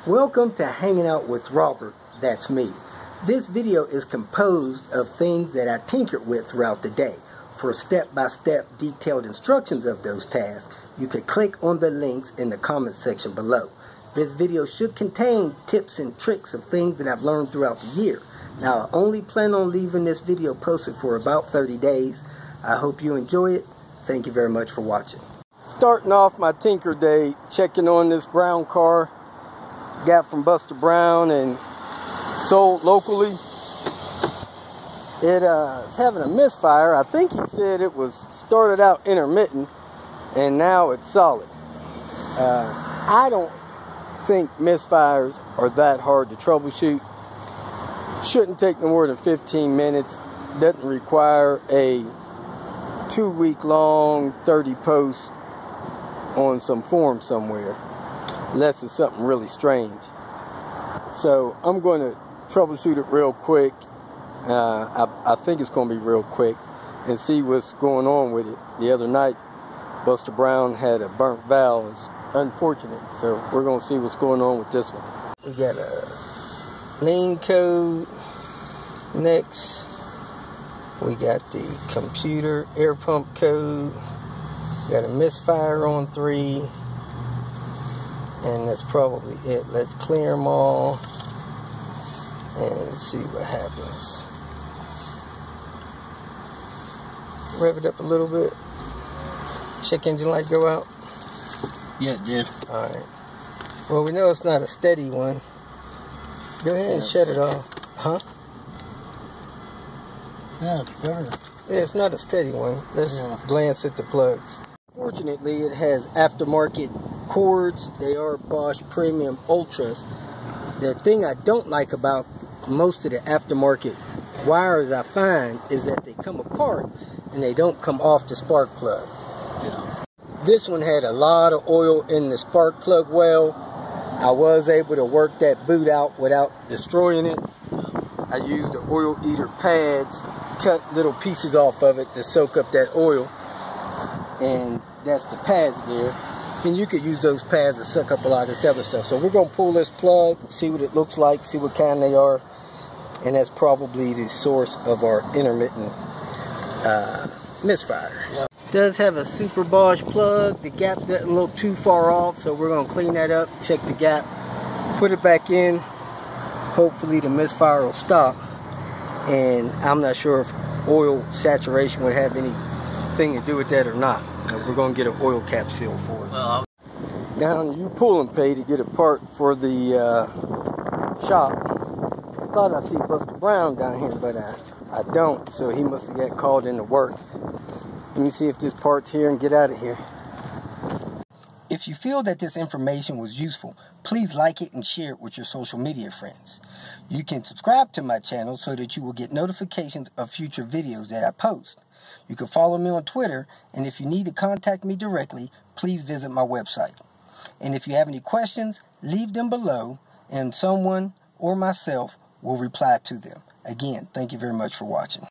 Welcome to Hanging Out with Robert, that's me. This video is composed of things that I tinkered with throughout the day. For step-by-step detailed instructions of those tasks, you can click on the links in the comment section below. This video should contain tips and tricks of things that I've learned throughout the year. Now, I only plan on leaving this video posted for about 30 days. I hope you enjoy it. Thank you very much for watching. Starting off my tinker day, checking on this brown car. Got from Buster Brown and sold locally. It's having a misfire. I think he said it was started out intermittent and now it's solid. I don't think misfires are that hard to troubleshoot. Shouldn't take no more than 15 minutes. Doesn't require a 2-week-long 30 post on some forum somewhere, unless it's something really strange. So I'm going to troubleshoot it real quick. I think it's going to be real quick, and see what's going on with it. The other night, Buster Brown had a burnt valve. It's unfortunate. So we're going to see what's going on with this one. We got a lean code. Next, we got the computer air pump code. Got a misfire on 3. And that's probably it. Let's clear them all and see what happens. Rev it up a little bit. Check engine light go out? Yeah, it did. Alright. Well, we know it's not a steady one. Go ahead and shut it off. Huh? Yeah, it's better. Yeah, it's not a steady one. Let's glance at the plugs. Fortunately, it has aftermarket cords. They are Bosch Premium Ultras. The thing I don't like about most of the aftermarket wires I find is that they come apart and they don't come off the spark plug. Yeah. This one had a lot of oil in the spark plug well. I was able to work that boot out without destroying it. I used the oil eater pads, cut little pieces off of it to soak up that oil. And that's the pads there. And you could use those pads to suck up a lot of this other stuff. So we're going to pull this plug, see what it looks like, see what kind they are. And that's probably the source of our intermittent misfire. Yep. Does have a super Bosch plug. The gap doesn't look too far off, so we're going to clean that up, check the gap, put it back in. Hopefully the misfire will stop. And I'm not sure if oil saturation would have anything to do with that or not. We're going to get an oil cap seal for it. Now you pull and pay to get a part for the shop. I thought I see Buster Brown down here, but I don't. So he must have got called into work. Let me see if this part's here and get out of here. If you feel that this information was useful, please like it and share it with your social media friends. You can subscribe to my channel so that you will get notifications of future videos that I post. You can follow me on Twitter, and if you need to contact me directly, please visit my website. And if you have any questions, leave them below, and someone or myself will reply to them. Again, thank you very much for watching.